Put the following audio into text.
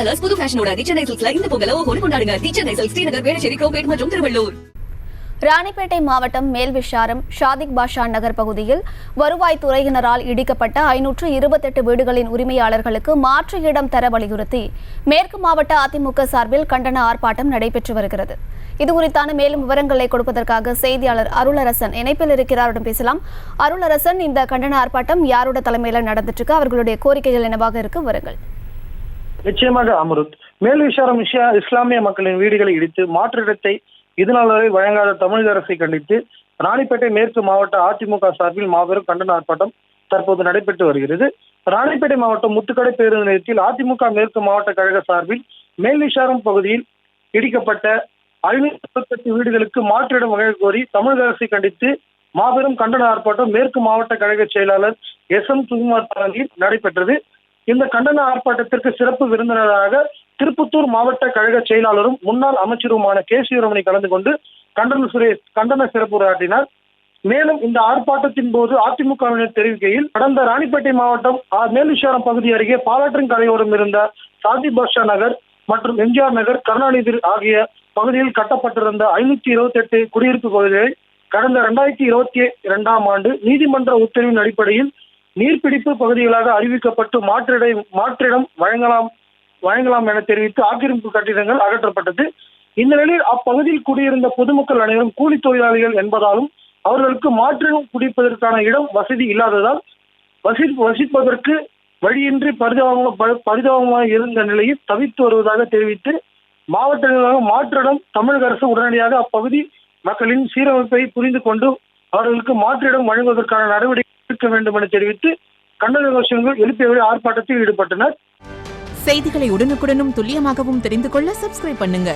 Colours புது ஃபேஷனோட தி சென்னை சில்க்ஸ்ல இந்த பொங்கலை ஓஹோன்னு கொண்டாடுங்க. தி சென்னை சில்க்ஸ், ஸ்ரீநகர், வேளச்சேரி, கோபேட் மற்றும் திருவள்ளூர். ராணிப்பேட்டை மாவட்டம் மேல்விஷாரம் ஷாதிக் பாஷா நகர் பகுதியில் வருவாய்த்துறையினரால் இடிக்கப்பட்ட 528 வீடுகளின் உரிமையாளர்களுக்கு மாற்று இடம் தர வலியுறுத்தி மேற்கு மாவட்ட அதிமுக சார்பில் கண்டன ஆர்ப்பாட்டம் நடைபெற்று வருகிறது. இதுகுறித்தான மேலும் விவரங்களை கொடுப்பதற்காக செய்தியாளர் அருளரசன் இணைப்பில் இருக்கிறார். பேசலாம். அருளரசன், இந்த கண்டன ஆர்ப்பாட்டம் யாரோட தலைமையில நடந்துட்டு இருக்கு? அவர்களுடைய கோரிக்கைகள் என்னவாக இருக்கு? வருங்கள். நிச்சயமாக அமருத். மேல்விஷாரம் இஸ்லாமிய மக்களின் வீடுகளை இடித்து மாற்று இடத்தை இதுநாள் வரை வழங்காத தமிழக அரசை கண்டித்து ராணிப்பேட்டை மேற்கு மாவட்ட அதிமுக சார்பில் மாபெரும் கண்டன ஆர்ப்பாட்டம் தற்போது நடைபெற்று வருகிறது. ராணிப்பேட்டை மாவட்டம் முத்துக்கடை பேருந்து நிலையத்தில் அதிமுக மேற்கு மாவட்ட கழக சார்பில் மேல்விஷாரம் பகுதியில் இடிக்கப்பட்ட 528 வீடுகளுக்கு மாற்றிடம் வழங்க கோரி தமிழக அரசை கண்டித்து மாபெரும் கண்டன ஆர்ப்பாட்டம் மேற்கு மாவட்ட கழக செயலாளர் SM சுகுமார் தலைமையில் நடைபெற்றது. இந்த கண்டன ஆர்ப்பாட்டத்திற்கு சிறப்பு விருந்தினராக திருப்பத்தூர் மாவட்ட கழக செயலாளரும் முன்னாள் அமைச்சருமான கே சிவரமணி கலந்து கொண்டு கண்டன சிறப்புரையாற்றினார். மேலும் இந்த ஆர்ப்பாட்டத்தின் போது அதிமுகவினர் தெரிவிக்கையில், கடந்த ராணிப்பேட்டை மாவட்டம் மேல்விஷாரம் பகுதி அருகே பாலாற்றின் கரையோரம் இருந்த ஷாதிக் பாஷா நகர் மற்றும் எம்ஜிஆர் நகர், கருணாநிதி ஆகிய பகுதியில் கட்டப்பட்டிருந்த 528 குடியிருப்பு பகுதிகளை கடந்த 2022ஆம் ஆண்டு நீதிமன்ற உத்தரவின் அடிப்படையில் நீர்பிடிப்பு பகுதிகளாக அறிவிக்கப்பட்டு மாற்றிடம் வழங்கலாம் என தெரிவித்து ஆக்கிரமிப்பு கட்டிடங்கள் அகற்றப்பட்டது. இந்த நிலையில் அப்பகுதியில் குடியிருந்த பொதுமக்கள் அனைவரும் கூலி தொழிலாளிகள் என்பதாலும் அவர்களுக்கு மாற்றிடம் குடிப்பதற்கான இடம் வசதி இல்லாததால் வசிப்பதற்கு வழியின்றி பரிதாபமாக இருந்த நிலையில் தவித்து வருவதாக தெரிவித்து மாவட்ட நிர்வாகம் மாற்றிடம் தமிழக அரசு உடனடியாக அப்பகுதி மக்களின் சீரமைப்பை புரிந்து கொண்டு அவர்களுக்கு மாற்றிடம் வழங்குவதற்கான நடவடிக்கை எடுக்க வேண்டும் என தெரிவித்து கண்டன கோஷங்கள் எழுப்பிய ஆர்ப்பாட்டத்தில் ஈடுபட்டனர். செய்திகளை உடனுக்குடனும் துல்லியமாகவும் தெரிந்து கொள்ள சப்ஸ்கிரைப் பண்ணுங்க.